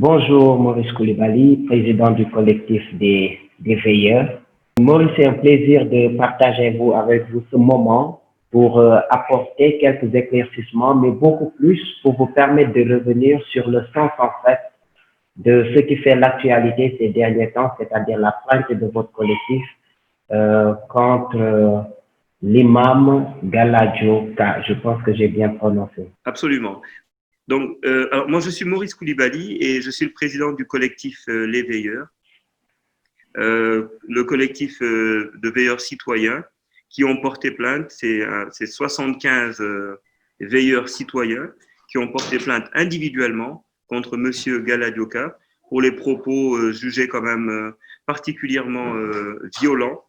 Bonjour, Maurice Koulibaly, président du collectif des veilleurs. Maurice, c'est un plaisir de partager avec vous ce moment pour apporter quelques éclaircissements, mais beaucoup plus pour vous permettre de revenir sur le sens en fait de ce qui fait l'actualité ces derniers temps, c'est-à-dire la plainte de votre collectif contre l'imam Galadio Ka. Je pense que j'ai bien prononcé. Absolument. Donc, alors moi, je suis Maurice Koulibaly et je suis le président du collectif Les Veilleurs, le collectif de veilleurs citoyens qui ont porté plainte. C'est 75 veilleurs citoyens qui ont porté plainte individuellement contre Monsieur Galadio Ka pour les propos jugés quand même particulièrement violents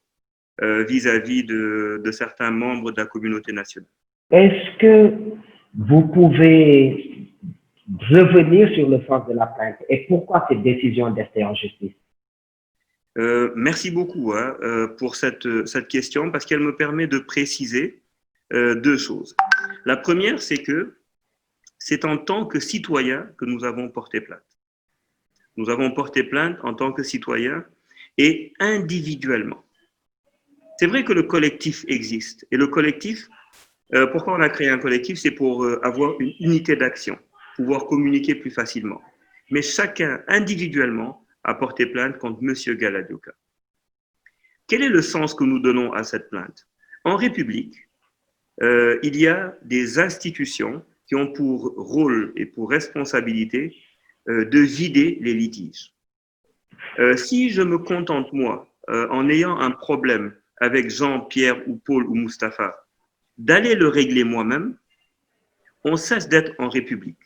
vis-à-vis de certains membres de la communauté nationale. Est-ce que vous pouvez revenir sur le sens de la plainte et pourquoi cette décision d'être en justice? Merci beaucoup pour cette question parce qu'elle me permet de préciser deux choses. La première, c'est que c'est en tant que citoyen que nous avons porté plainte. Nous avons porté plainte en tant que citoyen et individuellement. C'est vrai que le collectif existe et le collectif, pourquoi on a créé un collectif? C'est pour avoir une unité d'action, pouvoir communiquer plus facilement. Mais chacun individuellement a porté plainte contre M. Galadio Ka. Quel est le sens que nous donnons à cette plainte? En République, il y a des institutions qui ont pour rôle et pour responsabilité de vider les litiges. Si je me contente, moi, en ayant un problème avec Jean, Pierre ou Paul ou Mustapha, d'aller le régler moi-même, on cesse d'être en République.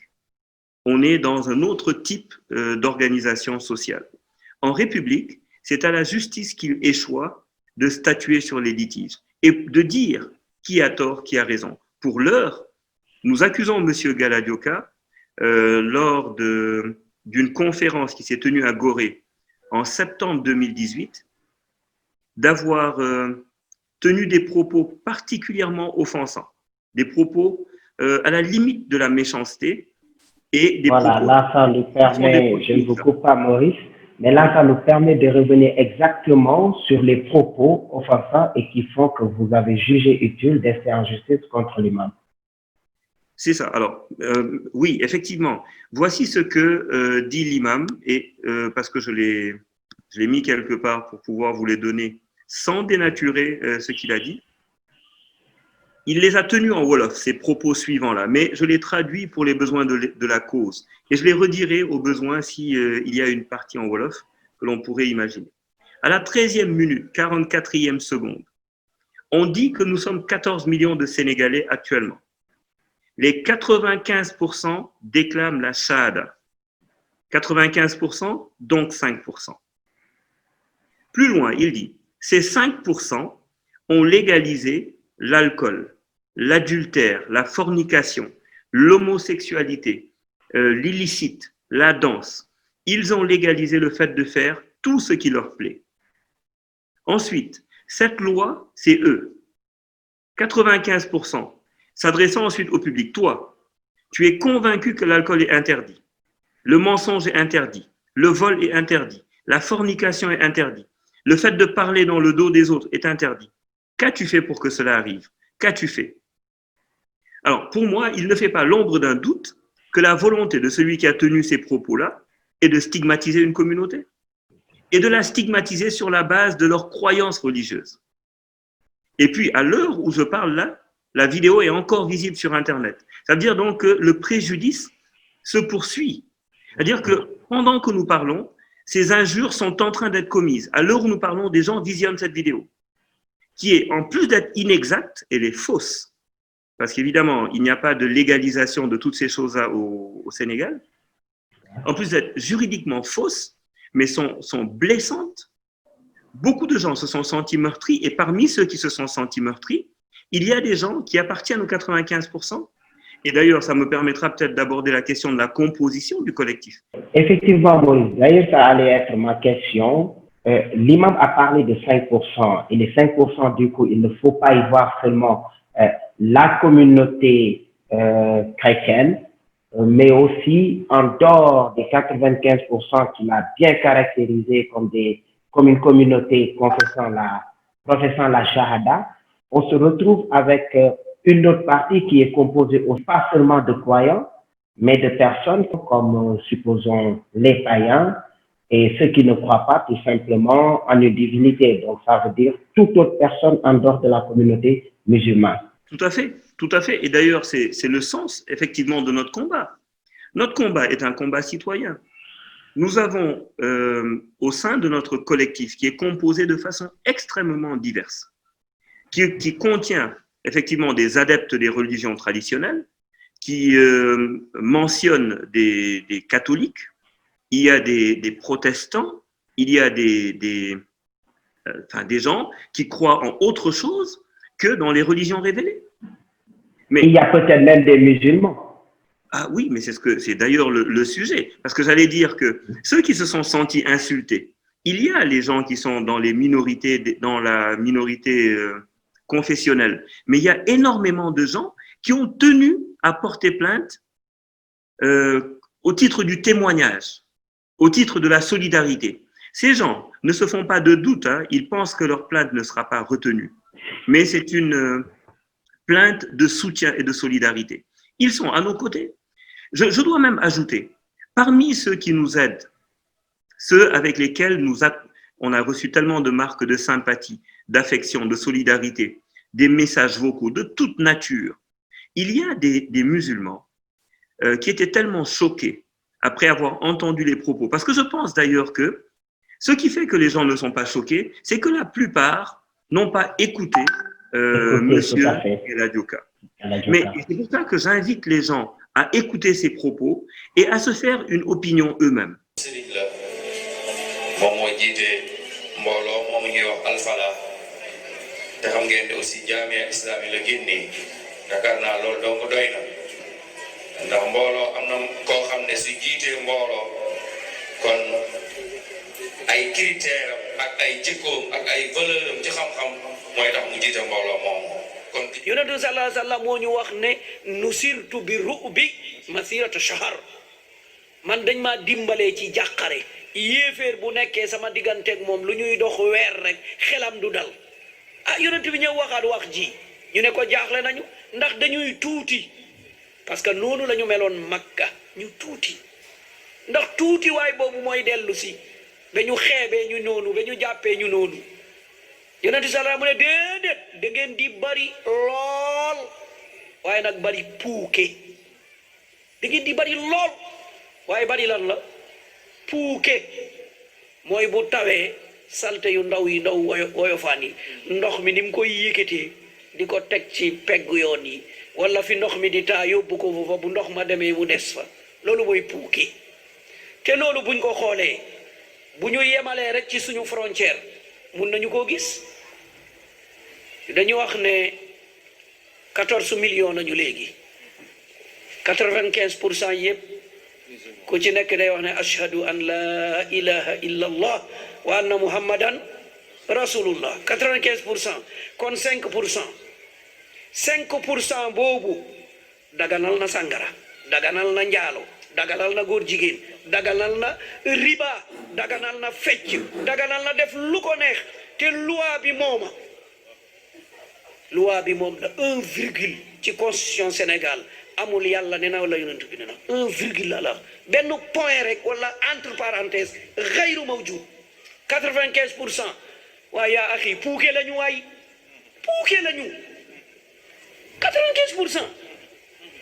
On est dans un autre type d'organisation sociale. En République, c'est à la justice qu'il échoit de statuer sur les litiges et de dire qui a tort, qui a raison. Pour l'heure, nous accusons M. Galadio Ka lors d'une conférence qui s'est tenue à Gorée en septembre 2018 d'avoir tenu des propos particulièrement offensants, des propos à la limite de la méchanceté. Et des voilà, là, ça nous permet, je ne vous coupe pas, Maurice, mais là, ça nous permet de revenir exactement sur les propos offensants et qui font que vous avez jugé utile d'être en justice contre l'imam. C'est ça. Alors, oui, effectivement. Voici ce que dit l'imam, et parce que je l'ai mis quelque part pour pouvoir vous les donner sans dénaturer ce qu'il a dit. Il les a tenus en Wolof, ces propos suivants-là, mais je les traduis pour les besoins de la cause. Et je les redirai au besoin s'il y a une partie en Wolof que l'on pourrait imaginer. À la 13e minute, 44e seconde, on dit que nous sommes 14 millions de Sénégalais actuellement. Les 95% déclament la shahada. 95%, donc 5%. Plus loin, il dit, ces 5% ont légalisé l'alcool, l'adultère, la fornication, l'homosexualité, l'illicite, la danse. Ils ont légalisé le fait de faire tout ce qui leur plaît. Ensuite, cette loi, c'est eux. 95%. S'adressant ensuite au public, toi, tu es convaincu que l'alcool est interdit, le mensonge est interdit, le vol est interdit, la fornication est interdite, le fait de parler dans le dos des autres est interdit. Qu'as-tu fait pour que cela arrive? Qu'as-tu fait? Alors, pour moi, il ne fait pas l'ombre d'un doute que la volonté de celui qui a tenu ces propos-là est de stigmatiser une communauté et de la stigmatiser sur la base de leurs croyances religieuses. Et puis, à l'heure où je parle là, la vidéo est encore visible sur Internet. Ça veut dire donc que le préjudice se poursuit. C'est-à-dire que pendant que nous parlons, ces injures sont en train d'être commises. À l'heure où nous parlons, des gens visionnent cette vidéo, qui est, en plus d'être inexacte, elle est fausse. Parce qu'évidemment, il n'y a pas de légalisation de toutes ces choses-là au Sénégal. En plus d'être juridiquement fausse, mais sont blessantes. Beaucoup de gens se sont sentis meurtris, et parmi ceux qui se sont sentis meurtris, il y a des gens qui appartiennent aux 95%. Et d'ailleurs, ça me permettra peut-être d'aborder la question de la composition du collectif. Effectivement, Maurice. D'ailleurs, ça allait être ma question. L'imam a parlé de 5%. Et les 5%, du coup, il ne faut pas y voir seulement la communauté chrétienne, mais aussi en dehors des 95% qu'il a bien caractérisé comme une communauté professant la Shahada, on se retrouve avec une autre partie qui est composée pas seulement de croyants, mais de personnes comme, supposons, les païens et ceux qui ne croient pas tout simplement en une divinité. Donc, ça veut dire toute autre personne en dehors de la communauté musulmane. Tout à fait, tout à fait. Et d'ailleurs, c'est le sens, effectivement, de notre combat. Notre combat est un combat citoyen. Nous avons, au sein de notre collectif, qui est composé de façon extrêmement diverse, qui contient effectivement des adeptes des religions traditionnelles, qui mentionne des catholiques, il y a des protestants, il y a des gens qui croient en autre chose que dans les religions révélées. Mais il y a peut-être même des musulmans. Ah oui, mais c'est d'ailleurs le sujet. Parce que j'allais dire que ceux qui se sont sentis insultés, il y a les gens qui sont dans la minorité confessionnelle, mais il y a énormément de gens qui ont tenu à porter plainte au titre du témoignage, au titre de la solidarité. Ces gens ne se font pas de doute, hein, ils pensent que leur plainte ne sera pas retenue, mais c'est une plainte de soutien et de solidarité. Ils sont à nos côtés. Je dois même ajouter, parmi ceux qui nous aident, ceux avec lesquels on a reçu tellement de marques de sympathie, d'affection, de solidarité, des messages vocaux de toute nature, il y a des musulmans qui étaient tellement choqués après avoir entendu les propos. Parce que je pense d'ailleurs que ce qui fait que les gens ne sont pas choqués, c'est que la plupart n'ont pas écouté Monsieur Eladioka. Mais c'est pour ça que j'invite les gens à écouter ses propos et à se faire une opinion eux-mêmes. ay critère ak ay jikkoom ak ay valeur am ci xam-xam mooy tax mu jiite mbooloo moom kon yonent sallallahu alayhi wa sallam moo ñu wax ne nusirtu bi ru'bi masirata shahr man dañ maa dimbalee ci jàqare yéeféer bu nekkee sama digganteeg moom lu ñuy dox weer rek xelam du dal ah yonent bi ñëw waxaat wax ji ñu ne ko jaaxle nañu ndax dañuy tuuti parce que noonu la ñu meloon Makka ñu tuuti ndax tuuti waay boobu mooy dellu si ba ñu xeebee ñu noonu ba ñu jàppee ñu noonu yonent salaam mu ne déedéet da ngeen di bari lool waaye nag bari puuke da ngeen di bari lool waaye bari lan la puuke mooy bu tawee salte yu ndaw yi ndaw woyofaan yi ndox mi ni mu koy yëkkatee di ko teg ci peggu yoon yi wala fi ndox mi di taa yóbbu ko fa bu ndox ma demee mu des fa loolu mooy puuke te loolu buñ ko xoolee bu ñu yemalee rek ci suñu frontière mun nañu koo gis dañu wax ne 14 millions nañu léegi 95% yëpp ku ci nekk day wax ne ashhadu an la ilaha illa allah wa anna muhammadan rasulullah 95%. kon 5% boobu daganal na sàngara daganal na njaalo daganal na góor jigéen daganal na riba daganal na fecc daganal na def lu ko neex te loi bi moom da 1, ci constitution Sénégal amul yàlla ne na la yonent bi ne na 1, la benn point rek wala entre parenthèse xayru mawjud 95%. waaye yaa axi puuke la ñu 95%.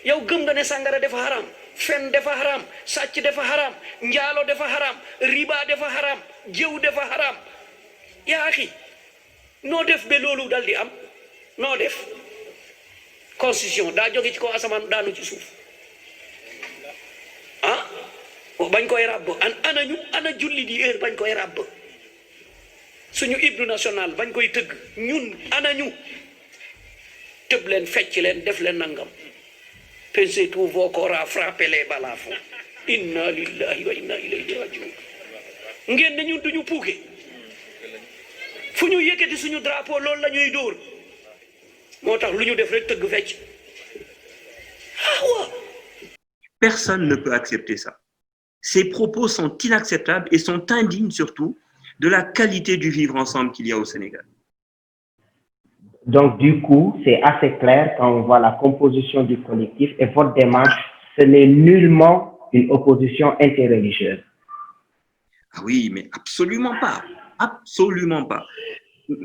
yow gëm nga ne sàngara dafa haram fen dafa haram sàcc dafa haram njaalo dafa haram riba dafa haram jëw dafa haram yaa axi noo def ba loolu dal di am noo def constitution daa jóge ci kaw asamaan daanu ci suuf ah bañ koy ràbb ana julli di heure bañ koy ràbb suñu hymne national bañ koy tëgg ñun anañu tëb leen fecc leen def leen nangam pensez tous vos corps à frapper les balafons inna lillahi wa inna ilayhi rajiun ngeen ne ñun duñu puuke fu ñu yëkkati suñu drapeau loolu la ñuy dóor moo tax lu ñu def rek tëgg fecc Personne ne peut accepter ça. Ces propos sont inacceptables et sont indignes surtout de la qualité du vivre ensemble qu'il y a au Sénégal. Donc, du coup, c'est assez clair quand on voit la composition du collectif et votre démarche, ce n'est nullement une opposition interreligieuse. Ah oui, mais absolument pas. Absolument pas.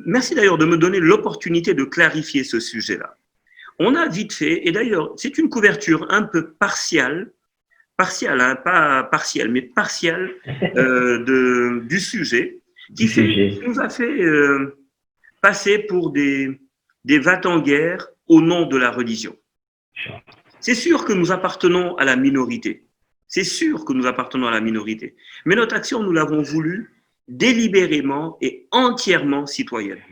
Merci d'ailleurs de me donner l'opportunité de clarifier ce sujet-là. On a vite fait, et d'ailleurs, c'est une couverture un peu partielle, hein, pas partielle, mais partielle du sujet, qui nous a fait passer pour des va-t-en-guerre au nom de la religion. C'est sûr que nous appartenons à la minorité. C'est sûr que nous appartenons à la minorité. Mais notre action, nous l'avons voulu délibérément et entièrement citoyenne.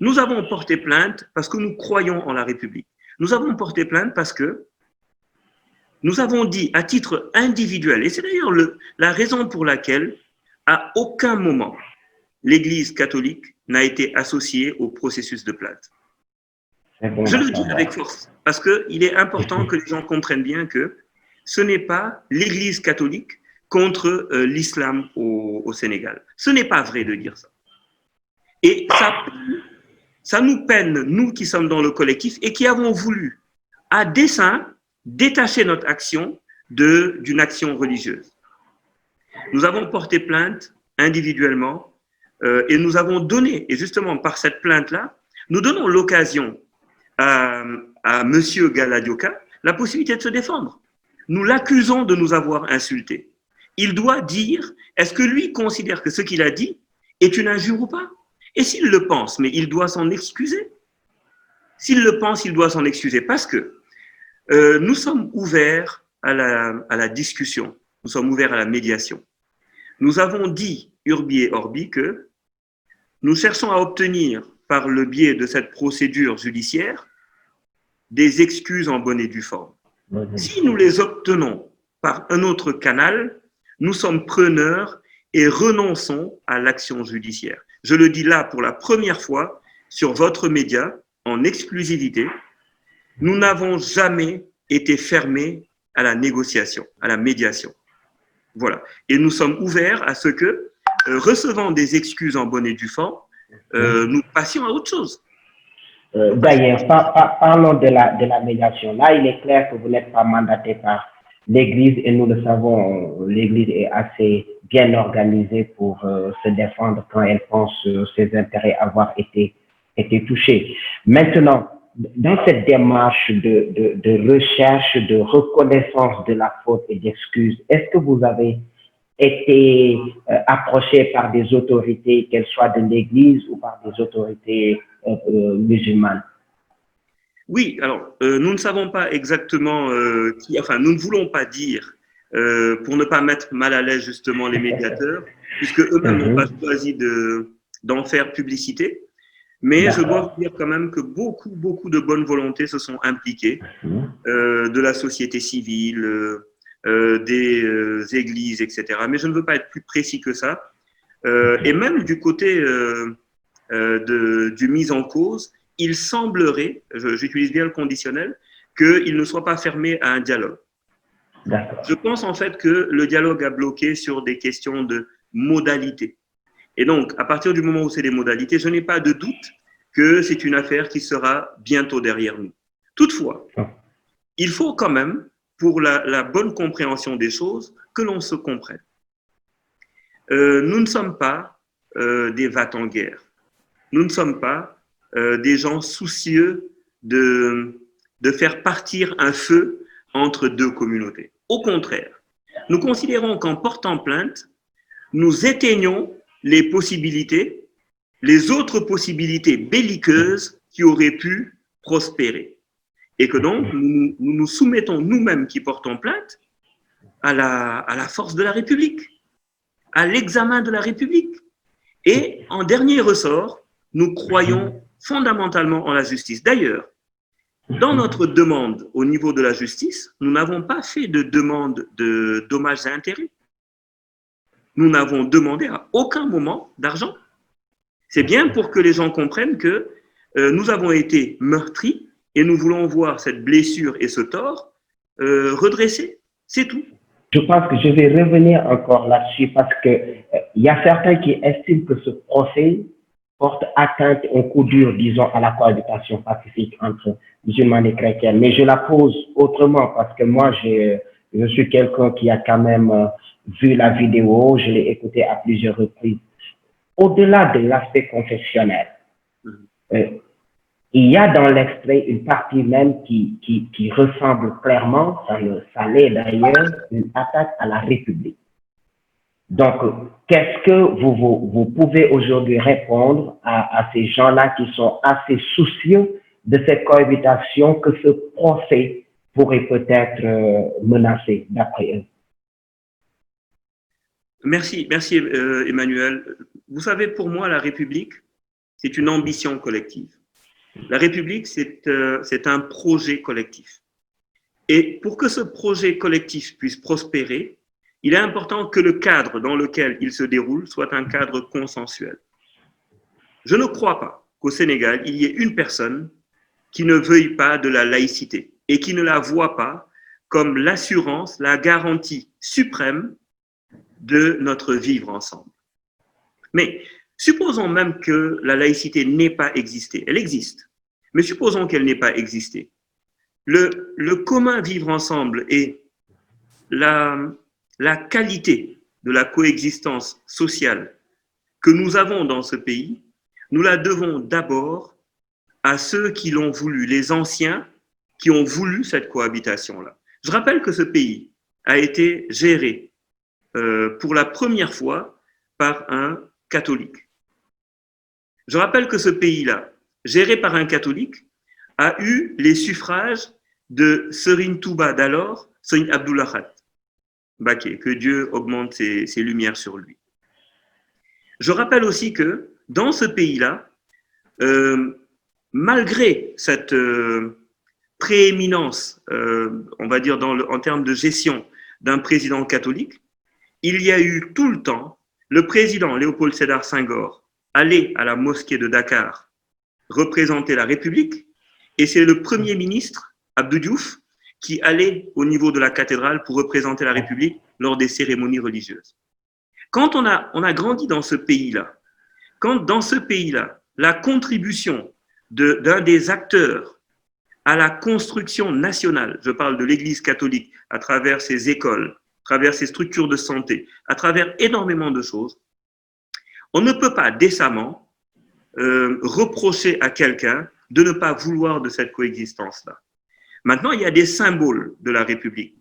Nous avons porté plainte parce que nous croyons en la République. Nous avons porté plainte parce que nous avons dit à titre individuel, et c'est d'ailleurs la raison pour laquelle à aucun moment l'Église catholique n'a été associée au processus de plainte. Je le dis avec force, parce qu'il est important que les gens comprennent bien que ce n'est pas l'Église catholique contre l'islam au Sénégal. Ce n'est pas vrai de dire ça. Et ça nous peine, nous qui sommes dans le collectif et qui avons voulu, à dessein, détacher notre action d'une action religieuse. Nous avons porté plainte individuellement et nous avons donné, et justement par cette plainte-là, nous donnons l'occasion à M. Galadioka la possibilité de se défendre. Nous l'accusons de nous avoir insultés. Il doit dire, est-ce que lui considère que ce qu'il a dit est une injure ou pas? Et s'il le pense, mais il doit s'en excuser. S'il le pense, il doit s'en excuser parce que nous sommes ouverts à la discussion, nous sommes ouverts à la médiation. Nous avons dit, urbi et orbi, que nous cherchons à obtenir, par le biais de cette procédure judiciaire, des excuses en bonne et due forme. Si nous les obtenons par un autre canal, nous sommes preneurs et renonçons à l'action judiciaire. Je le dis là pour la première fois sur votre média, en exclusivité. Nous n'avons jamais été fermés à la négociation, à la médiation. Voilà. Et nous sommes ouverts à ce que, recevant des excuses en bonne et due forme, nous passions à autre chose. D'ailleurs, parlons de la médiation. Là, il est clair que vous n'êtes pas mandaté par l'Église et nous le savons, l'Église est assez bien organisée pour se défendre quand elle pense ses intérêts avoir été touchés. Maintenant, dans cette démarche de recherche, de reconnaissance de la faute et d'excuse, est-ce que vous avez été approché par des autorités, qu'elles soient de l'Église ou par des autorités musulmanes? Oui, alors nous ne savons pas exactement nous ne voulons pas dire pour ne pas mettre mal à l'aise justement les médiateurs, puisque eux-mêmes n'ont pas choisi d'en faire publicité. Mais je dois vous dire quand même que beaucoup de bonnes volontés se sont impliquées, de la société civile, des églises, etc. Mais je ne veux pas être plus précis que ça. Et même du côté du mise en cause, il semblerait, j'utilise bien le conditionnel, qu'il ne soit pas fermé à un dialogue. Je pense en fait que le dialogue a bloqué sur des questions de modalités. Et donc, à partir du moment où c'est des modalités, je n'ai pas de doute que c'est une affaire qui sera bientôt derrière nous. Toutefois, il faut quand même, pour la bonne compréhension des choses, que l'on se comprenne. Nous ne sommes pas des va-t-en-guerre. Nous ne sommes pas des gens soucieux de faire partir un feu entre deux communautés. Au contraire, nous considérons qu'en portant plainte, nous éteignons les possibilités, les autres possibilités belliqueuses qui auraient pu prospérer. Et que donc, nous nous soumettons nous-mêmes qui portons plainte à la force de la République, à l'examen de la République. Et en dernier ressort, nous croyons fondamentalement en la justice. D'ailleurs, dans notre demande au niveau de la justice, nous n'avons pas fait de demande de dommages et intérêts. Nous n'avons demandé à aucun moment d'argent. C'est bien pour que les gens comprennent que nous avons été meurtris et nous voulons voir cette blessure et ce tort redressés. C'est tout. Je pense que je vais revenir encore là-dessus parce que il y a certains qui estiment que ce procès porte atteinte au coup dur, disons, à la cohabitation pacifique entre musulmans et chrétiens. Mais je la pose autrement parce que moi, je suis quelqu'un qui a quand même vu la vidéo, je l'ai écoutée à plusieurs reprises. Au-delà de l'aspect confessionnel, il y a dans l'extrait une partie même qui ressemble clairement, ça l'est d'ailleurs, une attaque à la République. Donc, qu'est-ce que vous pouvez aujourd'hui répondre à ces gens-là qui sont assez soucieux de cette cohabitation que ce procès pourrait peut-être menacer d'après eux? Merci Emmanuel. Vous savez, pour moi, la République, c'est une ambition collective. La République, c'est un projet collectif. Et pour que ce projet collectif puisse prospérer, il est important que le cadre dans lequel il se déroule soit un cadre consensuel. Je ne crois pas qu'au Sénégal, il y ait une personne qui ne veuille pas de la laïcité et qui ne la voit pas comme l'assurance, la garantie suprême de notre vivre ensemble. Mais supposons même que la laïcité n'ait pas existé. Elle existe, mais supposons qu'elle n'ait pas existé. Le commun vivre ensemble et la qualité de la coexistence sociale que nous avons dans ce pays, nous la devons d'abord à ceux qui l'ont voulu, les anciens qui ont voulu cette cohabitation-là. Je rappelle que ce pays a été géré pour la première fois par un catholique. Je rappelle que ce pays-là, géré par un catholique, a eu les suffrages de Serigne Touba d'alors, Serigne Abdou Lahad Mbacké, que Dieu augmente ses lumières sur lui. Je rappelle aussi que dans ce pays-là, malgré cette prééminence, on va dire en termes de gestion d'un président catholique, il y a eu tout le temps le président Léopold Sédar Senghor aller à la mosquée de Dakar représenter la République, et c'est le premier ministre Abdou Diouf qui allait au niveau de la cathédrale pour représenter la République lors des cérémonies religieuses. Quand on a grandi dans ce pays-là, quand dans ce pays-là, la contribution d'un des acteurs à la construction nationale, je parle de l'Église catholique, à travers ses écoles, à travers ses structures de santé, à travers énormément de choses, on ne peut pas décemment reprocher à quelqu'un de ne pas vouloir de cette coexistence-là. Maintenant, il y a des symboles de la République.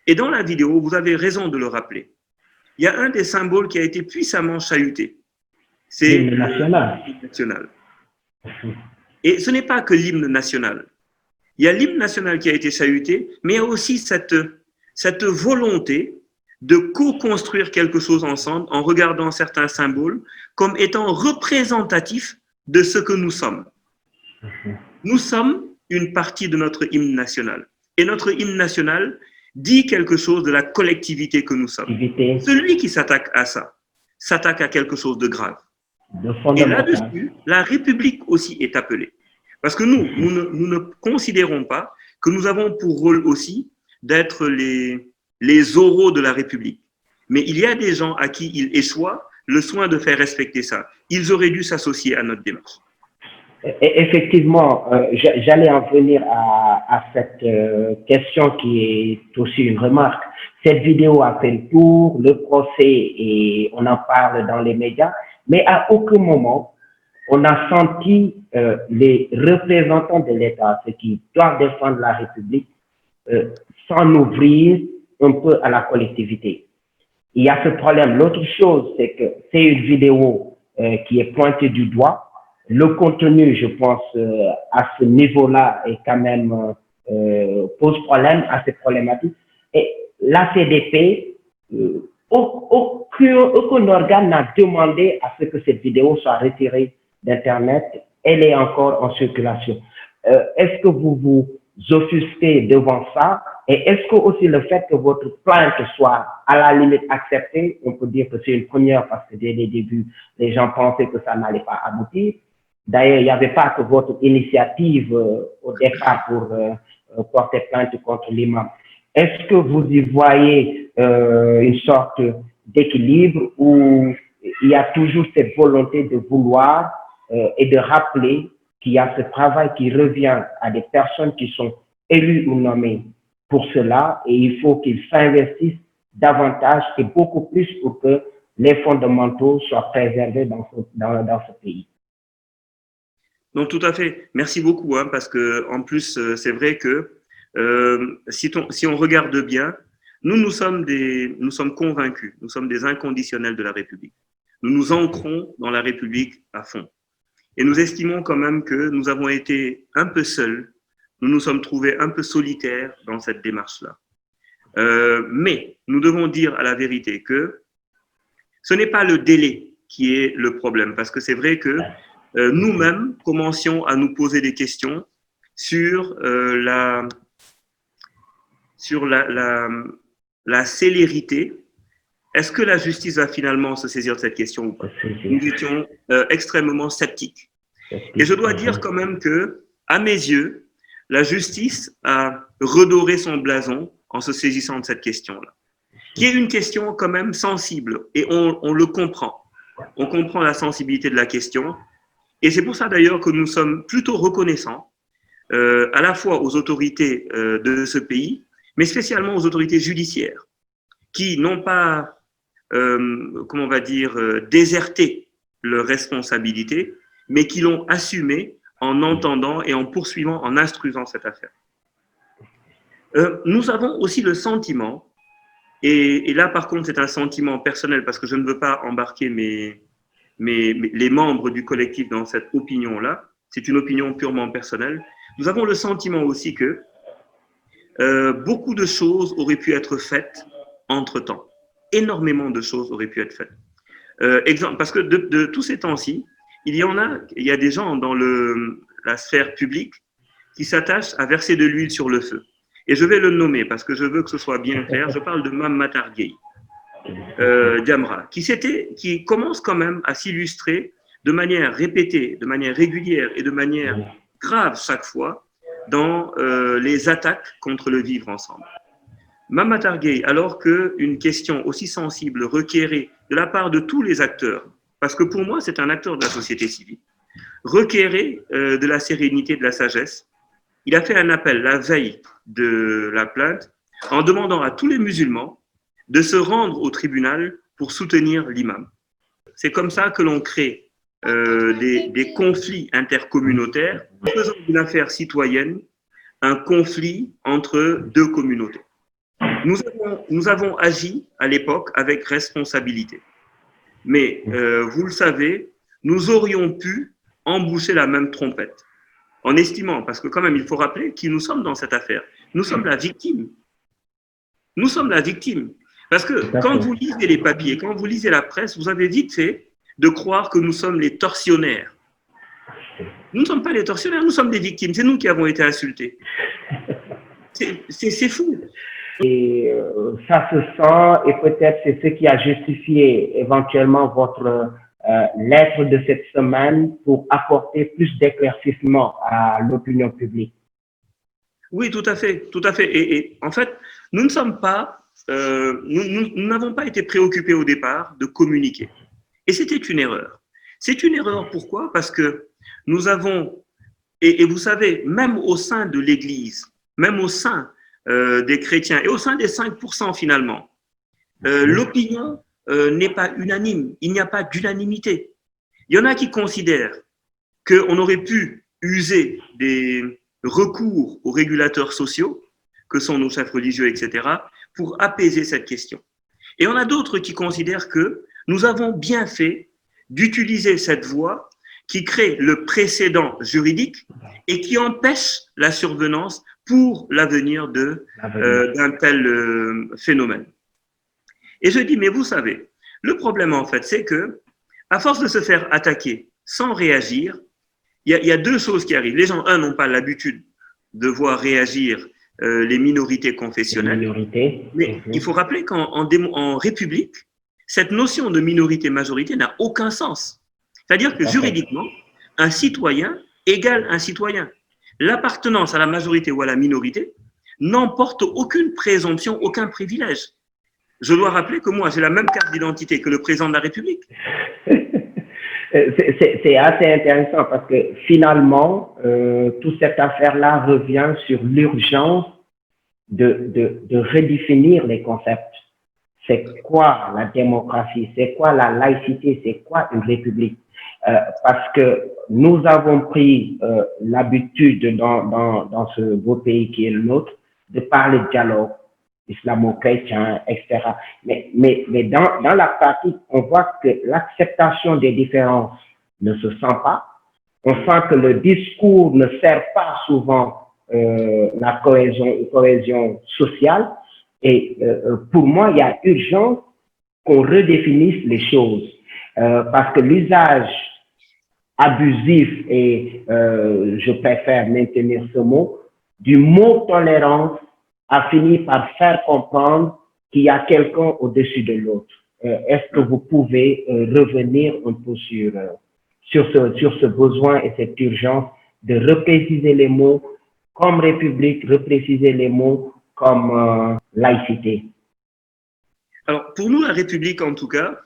Et dans la vidéo, vous avez raison de le rappeler. Il y a un des symboles qui a été puissamment chahuté. C'est l'hymne national. Et ce n'est pas que l'hymne national. Il y a l'hymne national qui a été chahuté, mais il y a aussi cette volonté de co-construire quelque chose ensemble en regardant certains symboles comme étant représentatifs de ce que nous sommes. Nous sommes une partie de notre hymne national. Et notre hymne national dit quelque chose de la collectivité que nous sommes. Celui qui s'attaque à ça, s'attaque à quelque chose de grave. Et là-dessus, la République aussi est appelée. Parce que nous ne considérons pas que nous avons pour rôle aussi d'être les oraux de la République. Mais il y a des gens à qui il échoit le soin de faire respecter ça. Ils auraient dû s'associer à notre démarche. Effectivement, j'allais en venir à cette question qui est aussi une remarque. Cette vidéo a fait le tour, le procès, et on en parle dans les médias, mais à aucun moment, on a senti les représentants de l'État, ceux qui doivent défendre la République, s'en ouvrir un peu à la collectivité. Il y a ce problème. L'autre chose, c'est que c'est une vidéo qui est pointée du doigt. Le contenu, je pense, à ce niveau-là est quand même pose problème, assez problématique. Et la CDP, aucun organe n'a demandé à ce que cette vidéo soit retirée d'Internet. Elle est encore en circulation. Est-ce que vous vous offusquez devant ça? Et est-ce que aussi le fait que votre plainte soit à la limite acceptée, on peut dire que c'est une première parce que dès les débuts, les gens pensaient que ça n'allait pas aboutir. D'ailleurs, il n'y avait pas que votre initiative au départ pour porter plainte contre l'imam. est-ce que vous y voyez une sorte d'équilibre où il y a toujours cette volonté de vouloir et de rappeler qu'il y a ce travail qui revient à des personnes qui sont élues ou nommées pour cela et il faut qu'ils s'investissent davantage et beaucoup plus pour que les fondamentaux soient préservés dans ce pays. Non, tout à fait. Merci beaucoup, hein, parce que en plus, c'est vrai que si on regarde bien, nous sommes convaincus, nous sommes des inconditionnels de la République. Nous nous ancrons dans la République à fond. Et nous estimons quand même que nous avons été un peu seuls, nous nous sommes trouvés un peu solitaires dans cette démarche-là. Mais nous devons dire à la vérité que ce n'est pas le délai qui est le problème, parce que c'est vrai que nous-mêmes commencions à nous poser des questions sur la célérité. Est-ce que la justice va finalement se saisir de cette question ou pas? Nous étions extrêmement sceptiques. Et je dois dire quand même que, à mes yeux, la justice a redoré son blason en se saisissant de cette question-là, qui est une question quand même sensible, et on le comprend. On comprend la sensibilité de la question, et c'est pour ça d'ailleurs que nous sommes plutôt reconnaissants à la fois aux autorités de ce pays, mais spécialement aux autorités judiciaires, qui n'ont pas, comment on va dire, déserté leurs responsabilités, mais qui l'ont assumé en entendant et en poursuivant, en instruisant cette affaire. Nous avons aussi le sentiment, et là par contre c'est un sentiment personnel parce que je ne veux pas embarquer les membres du collectif dans cette opinion-là, c'est une opinion purement personnelle, nous avons le sentiment aussi que beaucoup de choses auraient pu être faites entre-temps. Énormément de choses auraient pu être faites. Exemple, parce que de tous ces temps-ci, il y a des gens dans la sphère publique qui s'attachent à verser de l'huile sur le feu. Et je vais le nommer parce que je veux que ce soit bien clair. Je parle de Mame Matar Gueye, Jamra, qui commence quand même à s'illustrer de manière répétée, de manière régulière et de manière grave chaque fois dans les attaques contre le vivre ensemble. Mame Matar Gueye, alors qu'une question aussi sensible requérait de la part de tous les acteurs, parce que pour moi c'est un acteur de la société civile, requérait de la sérénité, de la sagesse, il a fait un appel la veille de la plainte en demandant à tous les musulmans de se rendre au tribunal pour soutenir l'imam. C'est comme ça que l'on crée des conflits intercommunautaires en faisant d'une affaire citoyenne un conflit entre deux communautés. Nous avons agi à l'époque avec responsabilité. Mais vous le savez, nous aurions pu emboucher la même trompette en estimant, parce que quand même il faut rappeler qui nous sommes dans cette affaire. Nous sommes la victime. Nous sommes la victime. Parce que quand vous lisez les papiers, quand vous lisez la presse, vous avez vite fait de croire que nous sommes les tortionnaires. Nous ne sommes pas les tortionnaires, nous sommes des victimes. C'est nous qui avons été insultés. C'est fou. Et ça se sent, et peut-être c'est ce qui a justifié éventuellement votre lettre de cette semaine pour apporter plus d'éclaircissement à l'opinion publique. Oui, tout à fait, tout à fait. Et en fait, nous ne sommes pas, nous n'avons pas été préoccupés au départ de communiquer. Et c'était une erreur. C'est une erreur, pourquoi? Parce que nous avons, et vous savez, même au sein de l'Église, même au sein des chrétiens et au sein des 5% finalement, l'opinion n'est pas unanime, il n'y a pas d'unanimité. Il y en a qui considèrent qu'on aurait pu user des recours aux régulateurs sociaux, que sont nos chefs religieux, etc., pour apaiser cette question. Et on a d'autres qui considèrent que nous avons bien fait d'utiliser cette voie qui crée le précédent juridique et qui empêche la survenance pour l'avenir d'un tel phénomène. Et je dis, mais vous savez, le problème en fait, c'est que à force de se faire attaquer sans réagir, il y a deux choses qui arrivent. Les gens, n'ont pas l'habitude de voir réagir les minorités confessionnelles. Mais il faut rappeler qu'en République, cette notion de minorité-majorité n'a aucun sens. C'est-à-dire que juridiquement, un citoyen égale un citoyen. L'appartenance à la majorité ou à la minorité n'emporte aucune présomption, aucun privilège. Je dois rappeler que moi, j'ai la même carte d'identité que le président de la République. C'est assez intéressant parce que finalement, toute cette affaire-là revient sur l'urgence de redéfinir les concepts. C'est quoi la démocratie? C'est quoi la laïcité? C'est quoi une république? Parce que nous avons pris l'habitude dans ce beau pays qui est le nôtre de parler de dialogue islamo-chrétien, etc. Mais dans la pratique, on voit que l'acceptation des différences ne se sent pas. On sent que le discours ne sert pas souvent la cohésion sociale. Et pour moi, il y a urgence qu'on redéfinisse les choses. Parce que l'usage abusif, et je préfère maintenir ce mot, du mot tolérance a fini par faire comprendre qu'il y a quelqu'un au-dessus de l'autre. Est-ce que vous pouvez revenir un peu sur ce besoin et cette urgence de repréciser les mots comme république, repréciser les mots comme laïcité? Alors, pour nous, la République, en tout cas,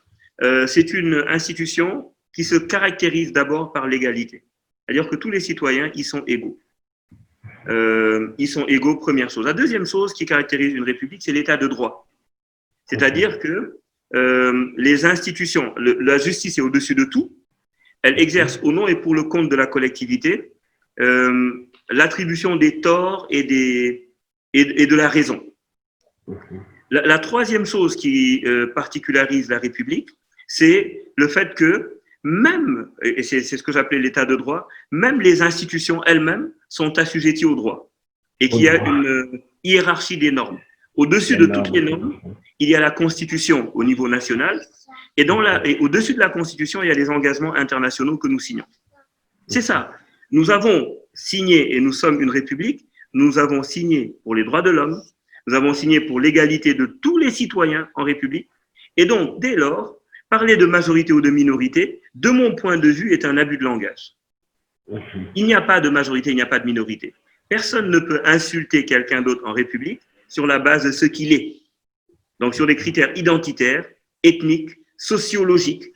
c'est une institution qui se caractérise d'abord par l'égalité. C'est-à-dire que tous les citoyens, ils sont égaux. Ils sont égaux, première chose. La deuxième chose qui caractérise une république, c'est l'état de droit. C'est-à-dire que les institutions, la justice est au-dessus de tout. Elle exerce au nom et pour le compte de la collectivité l'attribution des torts et de la raison. La troisième chose qui particularise la République, c'est le fait que même, et c'est ce que j'appelais l'état de droit, même les institutions elles-mêmes sont assujetties au droit et qu'il y a une hiérarchie des normes. Au-dessus de toutes les normes, il y a la Constitution au niveau national et au-dessus de la Constitution, il y a les engagements internationaux que nous signons. C'est ça. Nous avons signé, et nous sommes une république, nous avons signé pour les droits de l'homme, nous avons signé pour l'égalité de tous les citoyens en république. Et donc, dès lors, parler de majorité ou de minorité, de mon point de vue, est un abus de langage. Il n'y a pas de majorité, il n'y a pas de minorité. Personne ne peut insulter quelqu'un d'autre en république sur la base de ce qu'il est. Donc, sur des critères identitaires, ethniques, sociologiques,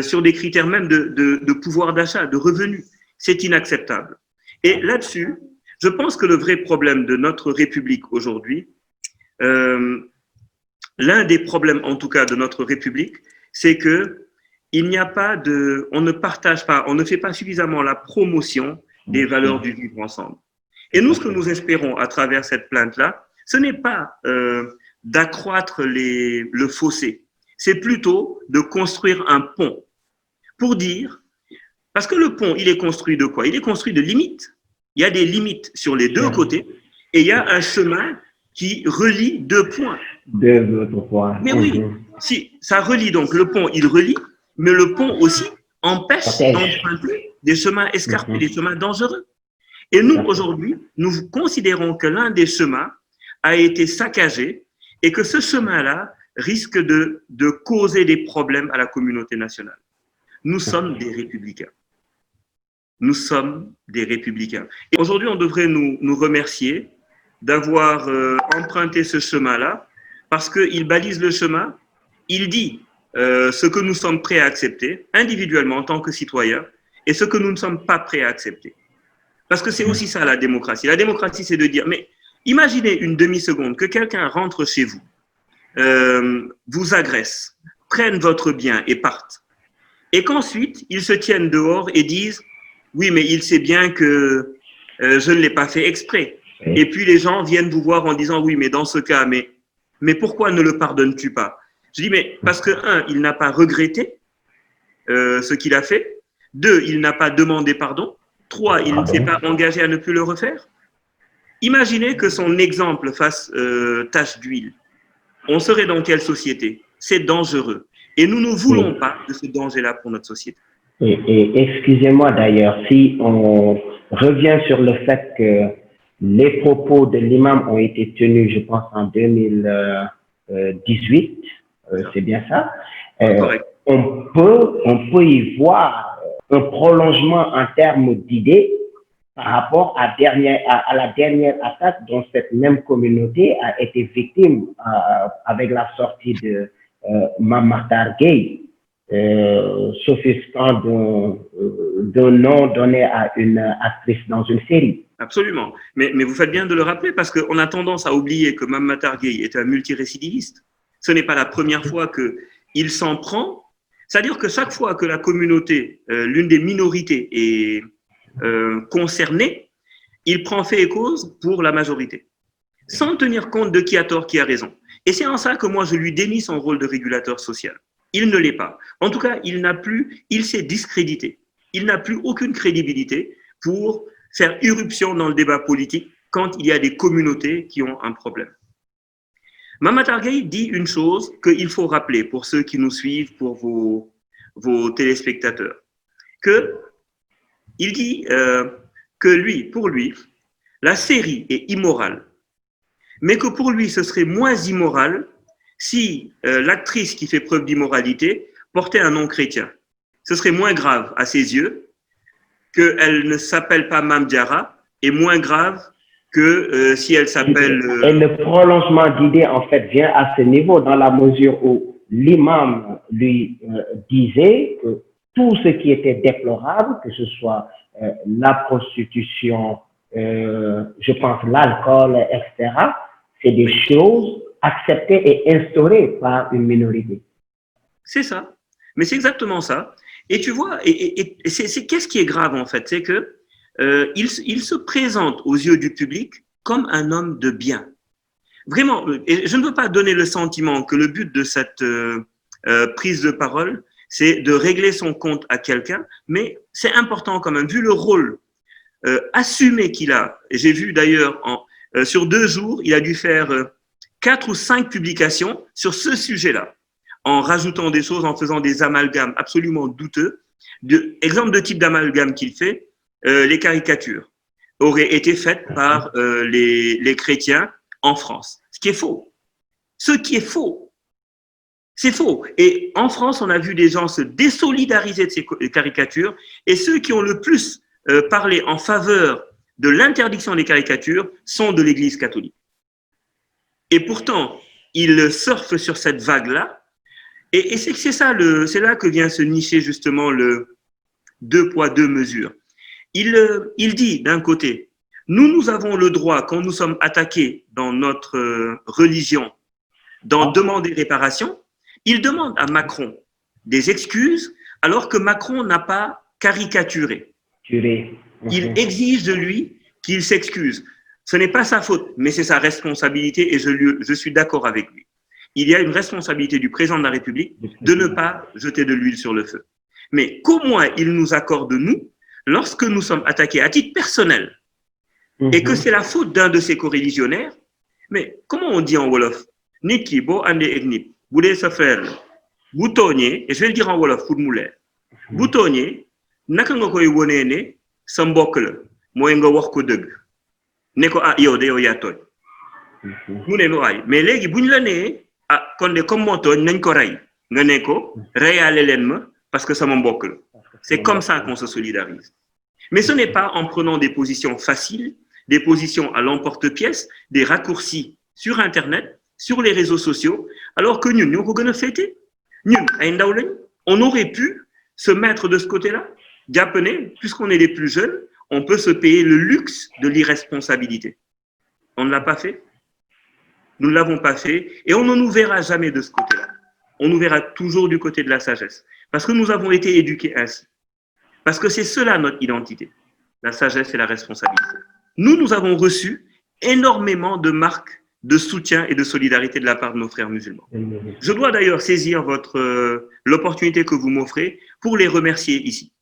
sur des critères même de pouvoir d'achat, de revenus. C'est inacceptable. Et là-dessus, je pense que le vrai problème de notre République aujourd'hui, l'un des problèmes en tout cas de notre République, c'est que il n'y a pas on ne partage pas, on ne fait pas suffisamment la promotion des valeurs du vivre ensemble. Et nous, ce que nous espérons à travers cette plainte-là, ce n'est pas d'accroître le fossé, c'est plutôt de construire un pont pour dire, parce que le pont, il est construit de quoi? Il est construit de limites. Il y a des limites sur les deux côtés et il y a un chemin qui relie deux points. Deux points. Mais oui, si ça relie, donc le pont, il relie, mais le pont aussi empêche d'emprunter des chemins escarpés, des chemins dangereux. Et nous, aujourd'hui, nous considérons que l'un des chemins a été saccagé et que ce chemin-là risque de causer des problèmes à la communauté nationale. Nous sommes des républicains. Nous sommes des républicains. Et aujourd'hui, on devrait nous remercier d'avoir emprunté ce chemin-là parce qu'il balise le chemin, il dit ce que nous sommes prêts à accepter individuellement en tant que citoyens et ce que nous ne sommes pas prêts à accepter. Parce que c'est aussi ça la démocratie. La démocratie, c'est de dire, mais imaginez une demi-seconde que quelqu'un rentre chez vous, vous agresse, prenne votre bien et parte. Et qu'ensuite, ils se tiennent dehors et disent, oui, mais il sait bien que je ne l'ai pas fait exprès. Et puis les gens viennent vous voir en disant, oui, mais dans ce cas, mais pourquoi ne le pardonnes-tu pas? Je dis, mais parce que, un, il n'a pas regretté ce qu'il a fait. Deux, il n'a pas demandé pardon. Trois, il ne s'est pas engagé à ne plus le refaire. Imaginez que son exemple fasse tache d'huile. On serait dans quelle société? C'est dangereux. Et nous ne voulons pas de ce danger-là pour notre société. Et excusez-moi d'ailleurs, si on revient sur le fait que les propos de l'imam ont été tenus, je pense, en 2018, c'est bien ça, on peut y voir un prolongement en termes d'idées par rapport à la dernière attaque dont cette même communauté a été victime avec la sortie de Mame Mactar Gueye, s'offusquant d'un nom donné à une actrice dans une série. Absolument. Mais vous faites bien de le rappeler parce qu'on a tendance à oublier que Mame Mactar Gueye est un multirécidiviste. Ce n'est pas la première fois qu'il s'en prend. C'est-à-dire que chaque fois que la communauté, l'une des minorités est concernée, il prend fait et cause pour la majorité, sans tenir compte de qui a tort, qui a raison. Et c'est en ça que moi, je lui dénie son rôle de régulateur social. Il ne l'est pas. En tout cas, il s'est discrédité. Il n'a plus aucune crédibilité pour faire irruption dans le débat politique quand il y a des communautés qui ont un problème. Mame Mactar Gueye dit une chose qu'il faut rappeler pour ceux qui nous suivent, pour vos téléspectateurs, il dit que pour lui, la série est immorale, mais que pour lui, ce serait moins immoral si l'actrice qui fait preuve d'immoralité portait un nom chrétien. Ce serait moins grave à ses yeux qu'elle ne s'appelle pas Mame Diarra et moins grave que si elle s'appelle… Et le prolongement d'idée, en fait, vient à ce niveau dans la mesure où l'imam lui disait que tout ce qui était déplorable, que ce soit la prostitution, je pense l'alcool, etc., c'est des choses acceptées et instaurées par une minorité. C'est ça. Mais c'est exactement ça. Et tu vois, c'est qu'est-ce qui est grave en fait, c'est que il se présente aux yeux du public comme un homme de bien. Vraiment, et je ne veux pas donner le sentiment que le but de cette prise de parole, c'est de régler son compte à quelqu'un, mais c'est important quand même, vu le rôle assumé qu'il a. J'ai vu d'ailleurs, sur 2 jours, il a dû faire 4 ou 5 publications sur ce sujet-là, en rajoutant des choses, en faisant des amalgames absolument douteux. Exemple de type d'amalgame qu'il fait, les caricatures auraient été faites par les chrétiens en France. Ce qui est faux. Ce qui est faux. C'est faux. Et en France, on a vu des gens se désolidariser de ces caricatures et ceux qui ont le plus parlé en faveur de l'interdiction des caricatures sont de l'Église catholique. Et pourtant, ils surfent sur cette vague-là. Et c'est là que vient se nicher justement le 2 poids, 2 mesures. Il dit d'un côté, nous avons le droit, quand nous sommes attaqués dans notre religion, d'en demander réparation. Il demande à Macron des excuses alors que Macron n'a pas caricaturé. Il exige de lui qu'il s'excuse. Ce n'est pas sa faute, mais c'est sa responsabilité et je suis d'accord avec lui. Il y a une responsabilité du président de la République de ne pas jeter de l'huile sur le feu. Mais qu'au moins il nous accorde, nous, lorsque nous sommes attaqués à titre personnel et que c'est la faute d'un de ses coreligionnaires, mais comment on dit en Wolof? Niki, bo ande eknip, boudé sa faire, boutonnier, et je vais le dire en Wolof pour mouler. Boutonnier, naka nga koy woné né sa mbokk la, moy nga wax ko deug. Né ko ah yow de yow ya togn. Mu né no ay, mais légui buñ la né ah kon de comme mo togn nañ ko ray. Nga né ko rayalé len ma parce que sama mbokk la. C'est comme ça qu'on se solidarise. Mais ce n'est pas en prenant des positions faciles, des positions à l'emporte-pièce, des raccourcis sur Internet, sur les réseaux sociaux, alors que nous, ñoo ko gëna fété. Ñun ay ndaw lañ, on aurait pu se mettre de ce côté-là. Japonais, puisqu'on est les plus jeunes, on peut se payer le luxe de l'irresponsabilité. On ne l'a pas fait. Nous ne l'avons pas fait et on ne nous verra jamais de ce côté-là. On nous verra toujours du côté de la sagesse. Parce que nous avons été éduqués ainsi. Parce que c'est cela notre identité. La sagesse et la responsabilité. Nous avons reçu énormément de marques de soutien et de solidarité de la part de nos frères musulmans. Je dois d'ailleurs saisir l'opportunité que vous m'offrez pour les remercier ici.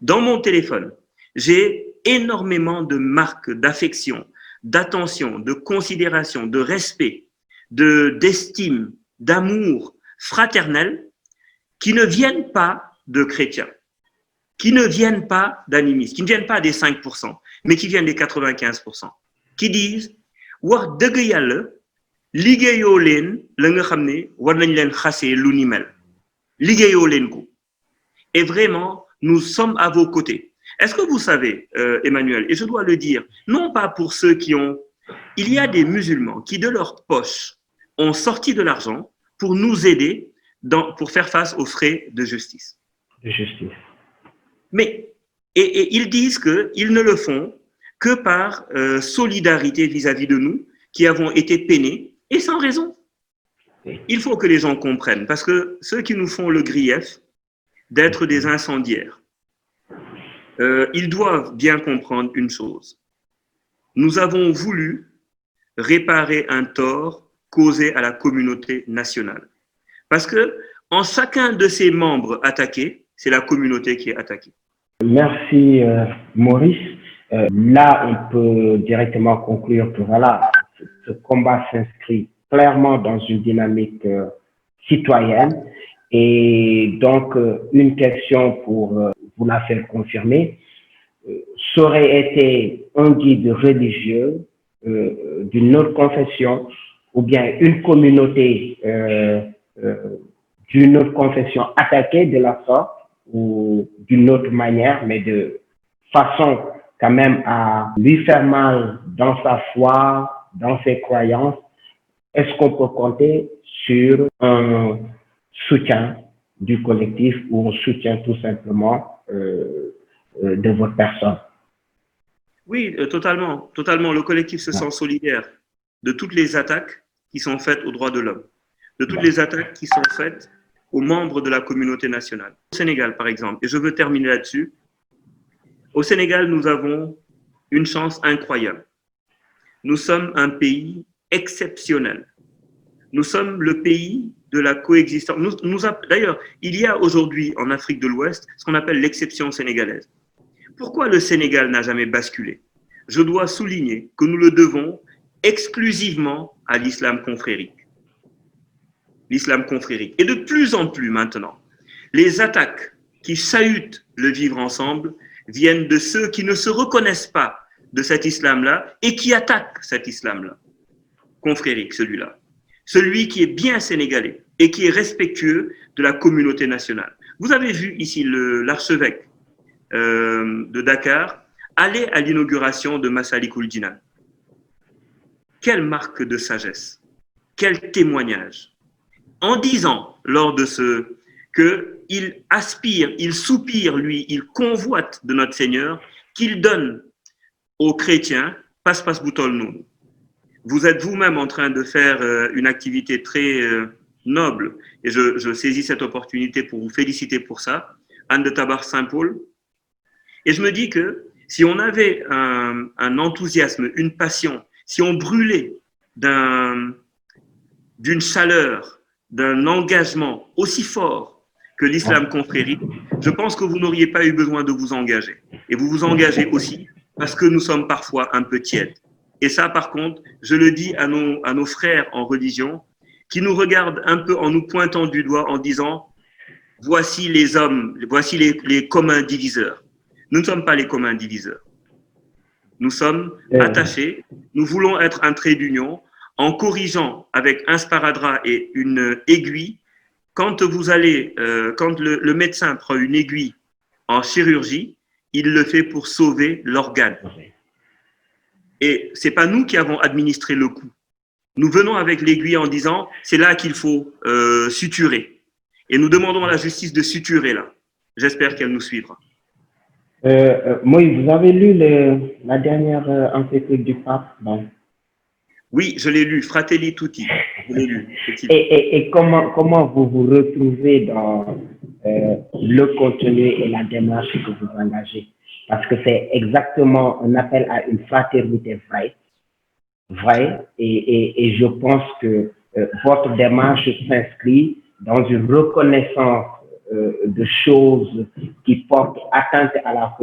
Dans mon téléphone, j'ai énormément de marques d'affection, d'attention, de considération, de respect, d'estime, d'amour fraternel qui ne viennent pas de chrétiens, qui ne viennent pas d'animistes, qui ne viennent pas des 5%, mais qui viennent des 95%, qui disent wax deug yalla liggéeyoo leen la nga xam ne war nañ leen xasee lu ni mel liggéeyoo leen ko et vraiment nous sommes à vos côtés Est-ce que vous savez, Emmanuel, et je dois le dire, non pas pour ceux qui ont... Il y a des musulmans qui, de leur poche, ont sorti de l'argent pour nous aider pour faire face aux frais de justice. De justice. Mais, et ils disent qu'ils ne le font que par solidarité vis-à-vis de nous, qui avons été peinés, et sans raison. Il faut que les gens comprennent, parce que ceux qui nous font le grief d'être des incendiaires, ils doivent bien comprendre une chose. Nous avons voulu réparer un tort causé à la communauté nationale. Parce que en chacun de ces membres attaqués, c'est la communauté qui est attaquée. Merci Maurice. Là, on peut directement conclure que voilà, ce combat s'inscrit clairement dans une dynamique citoyenne. Et donc, une question pour vous la faire confirmer, ça aurait été un guide religieux d'une autre confession ou bien une communauté d'une autre confession attaquée de la sorte ou d'une autre manière, mais de façon quand même à lui faire mal dans sa foi, dans ses croyances, est-ce qu'on peut compter sur un soutien du collectif ou un soutien tout simplement de votre personne? Oui, totalement. Totalement. Le collectif se sent solidaire de toutes les attaques qui sont faites aux droits de l'homme, de toutes les attaques qui sont faites aux membres de la communauté nationale. Au Sénégal, par exemple, et je veux terminer là-dessus, au Sénégal, nous avons une chance incroyable. Nous sommes un pays exceptionnel. Nous sommes le pays de la coexistence. D'ailleurs, il y a aujourd'hui en Afrique de l'Ouest ce qu'on appelle l'exception sénégalaise. Pourquoi le Sénégal n'a jamais basculé? Je dois souligner que nous le devons exclusivement à l'islam confrérique. L'islam confrérique. Et de plus en plus maintenant, les attaques qui chahutent le vivre ensemble viennent de ceux qui ne se reconnaissent pas de cet islam-là et qui attaquent cet islam-là. Confrérique, celui-là. Celui qui est bien sénégalais et qui est respectueux de la communauté nationale. Vous avez vu ici l'archevêque de Dakar aller à l'inauguration de Massalikul Jinan. Quelle marque de sagesse, quel témoignage. En disant lors de qu'il aspire, il soupire, lui, il convoite de notre Seigneur, qu'il donne aux chrétiens, passe boutol nous. Vous êtes vous-même en train de faire une activité très noble, et je saisis cette opportunité pour vous féliciter pour ça, Anne de Tabar Saint-Paul. Et je me dis que si on avait un enthousiasme, une passion, si on brûlait d'une chaleur, d'un engagement aussi fort que l'islam confrérique, je pense que vous n'auriez pas eu besoin de vous engager. Et vous vous engagez aussi parce que nous sommes parfois un peu tièdes. Et ça, par contre, je le dis à nos frères en religion qui nous regardent un peu en nous pointant du doigt en disant « Voici les hommes, voici les communs diviseurs ». Nous ne sommes pas les communs diviseurs. Nous sommes attachés, nous voulons être un trait d'union en corrigeant avec un sparadrap et une aiguille. Quand le médecin prend une aiguille en chirurgie, il le fait pour sauver l'organe. Et ce n'est pas nous qui avons administré le coup. Nous venons avec l'aiguille en disant c'est là qu'il faut suturer. Et nous demandons à la justice de suturer là. J'espère qu'elle nous suivra. Moïse, vous avez lu la dernière encyclique du pape? Non. Oui, je l'ai lu, Fratelli Tutti. Je l'ai lu. Et comment vous vous retrouvez dans le contenu et la démarche que vous engagez? Parce que c'est exactement un appel à une fraternité vraie, et je pense que votre démarche s'inscrit dans une reconnaissance de choses qui portent atteinte à la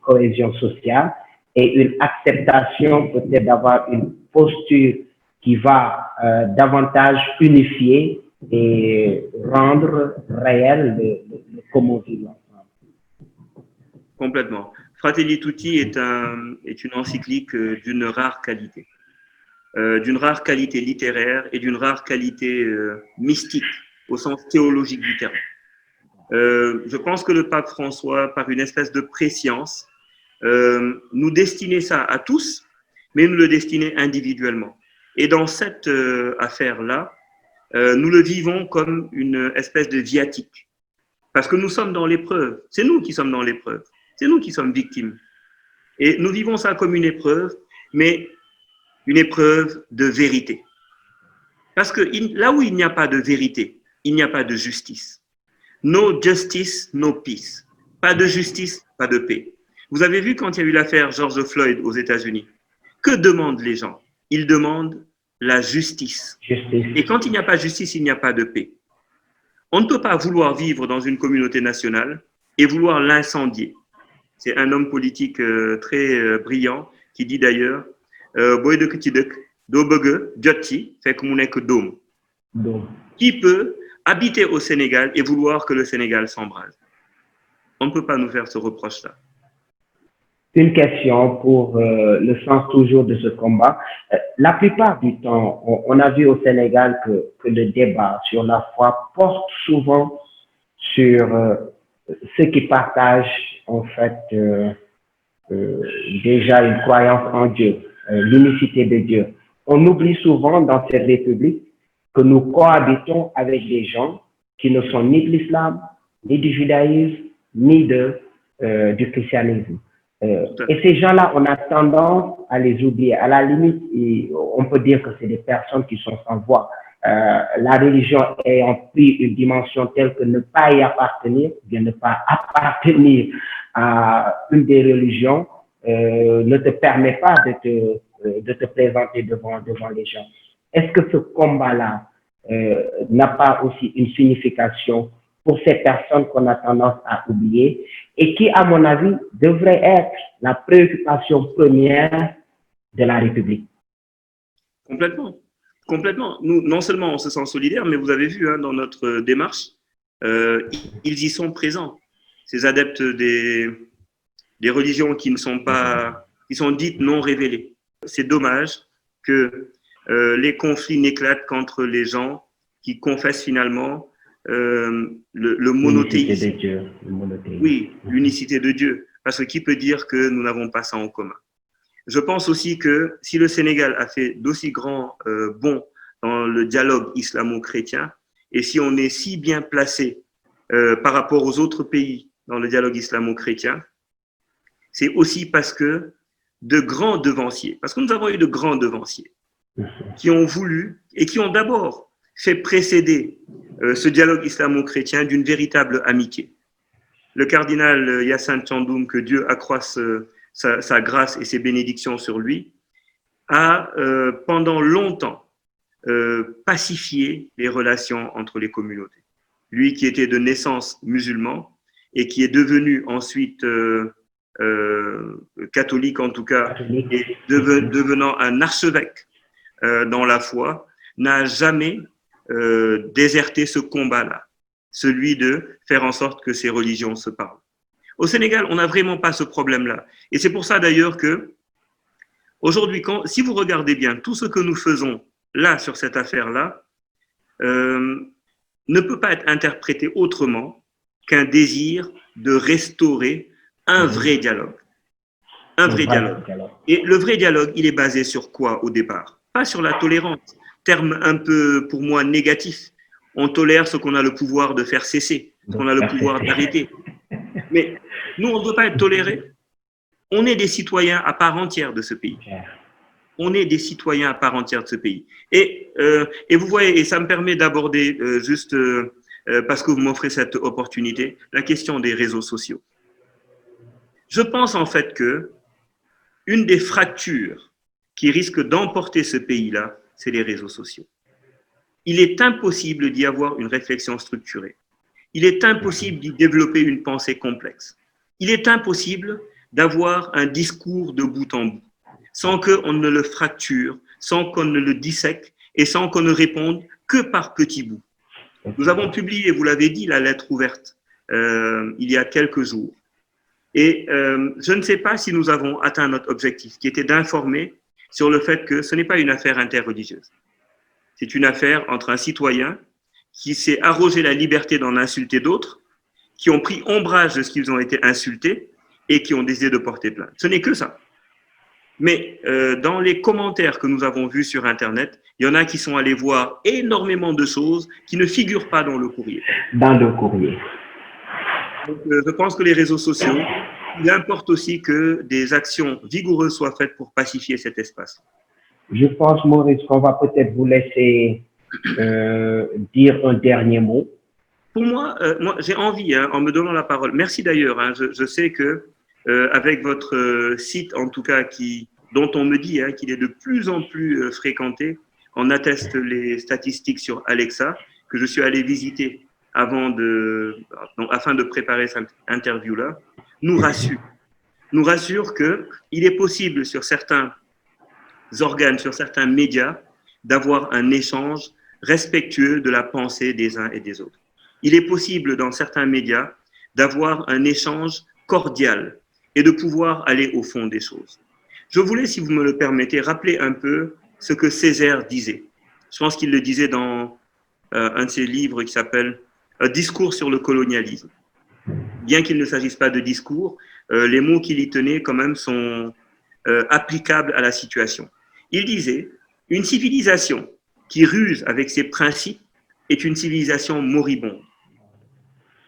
cohésion sociale et une acceptation peut-être d'avoir une posture qui va davantage unifier et rendre réel le comment vivre ensemble. Complètement. Fratelli Tutti est une encyclique d'une rare qualité littéraire et d'une rare qualité mystique au sens théologique du terme. Je pense que le pape François, par une espèce de prescience, nous destinait ça à tous, mais nous le destinait individuellement. Et dans cette affaire-là, nous le vivons comme une espèce de viatique. Parce que nous sommes dans l'épreuve. C'est nous qui sommes dans l'épreuve. C'est nous qui sommes victimes. Et nous vivons ça comme une épreuve, mais une épreuve de vérité. Parce que là où il n'y a pas de vérité, il n'y a pas de justice. No justice, no peace. Pas de justice, pas de paix. Vous avez vu quand il y a eu l'affaire George Floyd aux États-Unis, que demandent les gens? Ils demandent la justice. Et quand il n'y a pas de justice, il n'y a pas de paix. On ne peut pas vouloir vivre dans une communauté nationale et vouloir l'incendier. C'est un homme politique très brillant qui dit d'ailleurs qui peut habiter au Sénégal et vouloir que le Sénégal s'embrase. On ne peut pas nous faire ce reproche-là. Une question pour le sens toujours de ce combat. La plupart du temps, on a vu au Sénégal que le débat sur la foi porte souvent sur ceux qui partagent en fait déjà une croyance en Dieu, l'unicité de Dieu. On oublie souvent dans cette république que nous cohabitons avec des gens qui ne sont ni de l'islam, ni du judaïsme, ni du christianisme. Et ces gens-là, on a tendance à les oublier. À la limite, on peut dire que c'est des personnes qui sont sans voix. La religion ayant pris une dimension telle que ne pas y appartenir, bien ne pas appartenir à une des religions, ne te permet pas de te présenter devant les gens. Est-ce que ce combat-là n'a pas aussi une signification pour ces personnes qu'on a tendance à oublier et qui, à mon avis, devrait être la préoccupation première de la République? Complètement. Complètement. Nous, non seulement on se sent solidaires, mais vous avez vu dans notre démarche, ils y sont présents. Ces adeptes des religions qui sont dites non révélées. C'est dommage que les conflits n'éclatent qu'entre les gens qui confessent finalement le monothéisme. L'unicité de Dieu. Le monothéisme. Oui, l'unicité de Dieu. Parce que qui peut dire que nous n'avons pas ça en commun? Je pense aussi que si le Sénégal a fait d'aussi grands bons dans le dialogue islamo-chrétien, et si on est si bien placé par rapport aux autres pays dans le dialogue islamo-chrétien, c'est aussi parce que de grands devanciers, parce que nous avons eu de grands devanciers, qui ont voulu et qui ont d'abord fait précéder ce dialogue islamo-chrétien d'une véritable amitié. Le cardinal Hyacinthe Thiandoum, que Dieu accroisse sa grâce et ses bénédictions sur lui, a pendant longtemps pacifié les relations entre les communautés. Lui qui était de naissance musulman et qui est devenu ensuite catholique en tout cas, et devenant un archevêque dans la foi, n'a jamais déserté ce combat-là, celui de faire en sorte que ces religions se parlent. Au Sénégal, on n'a vraiment pas ce problème-là. Et c'est pour ça d'ailleurs que, aujourd'hui, si vous regardez bien, tout ce que nous faisons là, sur cette affaire-là, ne peut pas être interprété autrement qu'un désir de restaurer un vrai dialogue. Un vrai dialogue. Et le vrai dialogue, il est basé sur quoi au départ? Pas sur la tolérance, terme un peu, pour moi, négatif. On tolère ce qu'on a le pouvoir de faire cesser, ce qu'on a le pouvoir d'arrêter. Mais nous, on ne veut pas être tolérés. On est des citoyens à part entière de ce pays. On est des citoyens à part entière de ce pays. Et vous voyez, et ça me permet d'aborder juste, parce que vous m'offrez cette opportunité, la question des réseaux sociaux. Je pense en fait que une des fractures qui risque d'emporter ce pays-là, c'est les réseaux sociaux. Il est impossible d'y avoir une réflexion structurée. Il est impossible d'y développer une pensée complexe. Il est impossible d'avoir un discours de bout en bout, sans qu'on ne le fracture, sans qu'on ne le dissèque et sans qu'on ne réponde que par petits bouts. Nous avons publié, vous l'avez dit, la lettre ouverte il y a quelques jours. Et je ne sais pas si nous avons atteint notre objectif, qui était d'informer sur le fait que ce n'est pas une affaire interreligieuse. C'est une affaire entre un citoyen qui s'est arrogé la liberté d'en insulter d'autres qui ont pris ombrage de ce qu'ils ont été insultés et qui ont décidé de porter plainte. Ce n'est que ça. Mais dans les commentaires que nous avons vus sur Internet, il y en a qui sont allés voir énormément de choses qui ne figurent pas dans le courrier. Dans le courrier. Donc, je pense que les réseaux sociaux, il importe aussi que des actions vigoureuses soient faites pour pacifier cet espace. Je pense, Maurice, qu'on va peut-être vous laisser dire un dernier mot. Pour moi, j'ai envie, en me donnant la parole, merci d'ailleurs, je sais que avec votre site, en tout cas, dont on me dit qu'il est de plus en plus fréquenté, on atteste les statistiques sur Alexa, que je suis allé visiter afin de préparer cette interview-là, nous rassure qu'il est possible sur certains organes, sur certains médias, d'avoir un échange respectueux de la pensée des uns et des autres. Il est possible dans certains médias d'avoir un échange cordial et de pouvoir aller au fond des choses. Je voulais, si vous me le permettez, rappeler un peu ce que Césaire disait. Je pense qu'il le disait dans un de ses livres qui s'appelle « Discours sur le colonialisme ». Bien qu'il ne s'agisse pas de discours, les mots qu'il y tenait quand même sont applicables à la situation. Il disait « Une civilisation qui ruse avec ses principes est une civilisation moribonde.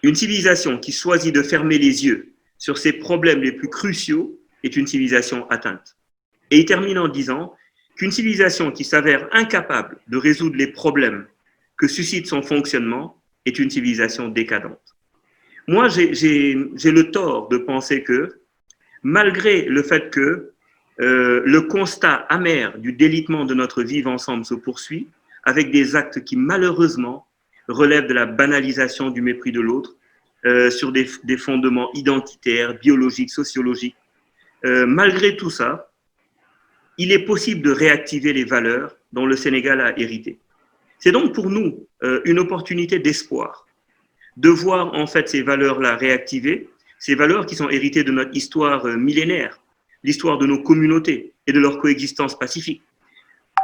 Une civilisation qui choisit de fermer les yeux sur ses problèmes les plus cruciaux est une civilisation atteinte. » Et il termine en disant qu'une civilisation qui s'avère incapable de résoudre les problèmes que suscite son fonctionnement est une civilisation décadente. Moi, j'ai le tort de penser que, malgré le fait que le constat amer du délitement de notre vivre ensemble se poursuit, avec des actes qui, malheureusement, relèvent de la banalisation du mépris de l'autre, sur des fondements identitaires, biologiques, sociologiques. Malgré tout ça, il est possible de réactiver les valeurs dont le Sénégal a hérité. C'est donc pour nous une opportunité d'espoir, de voir en fait ces valeurs-là réactivées, ces valeurs qui sont héritées de notre histoire millénaire, l'histoire de nos communautés et de leur coexistence pacifique.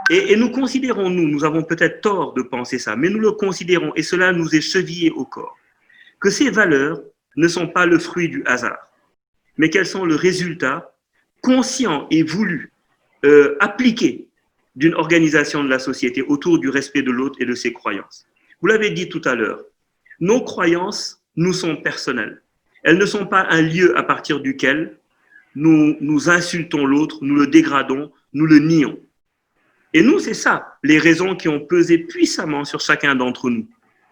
Et nous considérons, nous avons peut-être tort de penser ça, mais nous le considérons, et cela nous est chevillé au corps, que ces valeurs ne sont pas le fruit du hasard, mais qu'elles sont le résultat conscient et voulu, appliqué d'une organisation de la société autour du respect de l'autre et de ses croyances. Vous l'avez dit tout à l'heure, nos croyances nous sont personnelles. Elles ne sont pas un lieu à partir duquel nous insultons l'autre, nous le dégradons, nous le nions. Et nous, c'est ça, les raisons qui ont pesé puissamment sur chacun d'entre nous,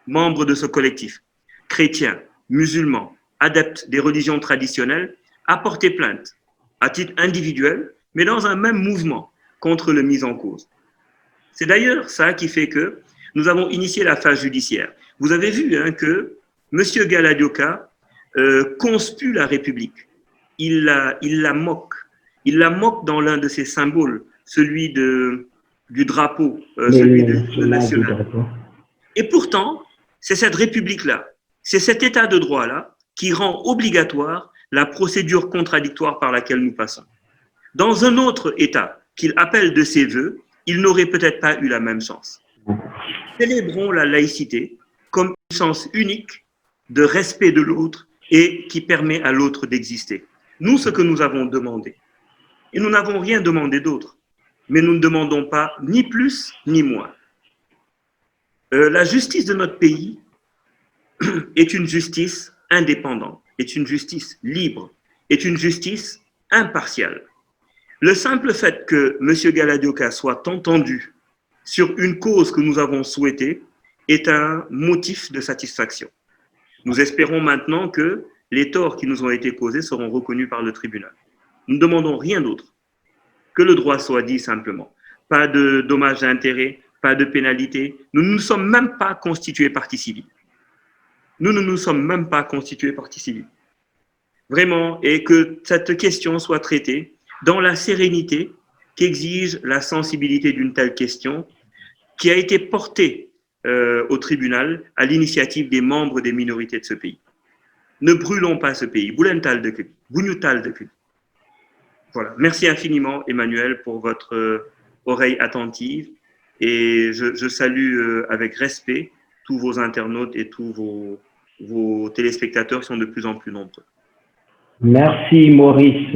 membres de ce collectif, chrétiens, musulmans, adeptes des religions traditionnelles, à porter plainte, à titre individuel, mais dans un même mouvement contre le mis en cause. C'est d'ailleurs ça qui fait que nous avons initié la phase judiciaire. Vous avez vu que M. Galadioka conspue la République. Il la moque. Il la moque dans l'un de ses symboles, celui du drapeau, celui de national. Et pourtant, c'est cette République-là, c'est cet état de droit-là qui rend obligatoire la procédure contradictoire par laquelle nous passons. Dans un autre état qu'il appelle de ses voeux, il n'aurait peut-être pas eu la même chance. Célébrons la laïcité comme une chance unique de respect de l'autre et qui permet à l'autre d'exister. Nous, ce que nous avons demandé, et nous n'avons rien demandé d'autre, mais nous ne demandons pas ni plus ni moins. La justice de notre pays est une justice indépendante, est une justice libre, est une justice impartiale. Le simple fait que M. Galadioka soit entendu sur une cause que nous avons souhaitée est un motif de satisfaction. Nous espérons maintenant que les torts qui nous ont été causés seront reconnus par le tribunal. Nous ne demandons rien d'autre, que le droit soit dit simplement. Pas de dommages d'intérêt, pas de pénalité. Nous ne nous sommes même pas constitués partie civile. Nous ne nous sommes même pas constitués partie civile. Vraiment, et que cette question soit traitée dans la sérénité qu'exige la sensibilité d'une telle question qui a été portée au tribunal à l'initiative des membres des minorités de ce pays. Ne brûlons pas ce pays. Voilà. Merci infiniment, Emmanuel, pour votre oreille attentive et je salue avec respect tous vos internautes et tous vos téléspectateurs qui sont de plus en plus nombreux. Merci Maurice.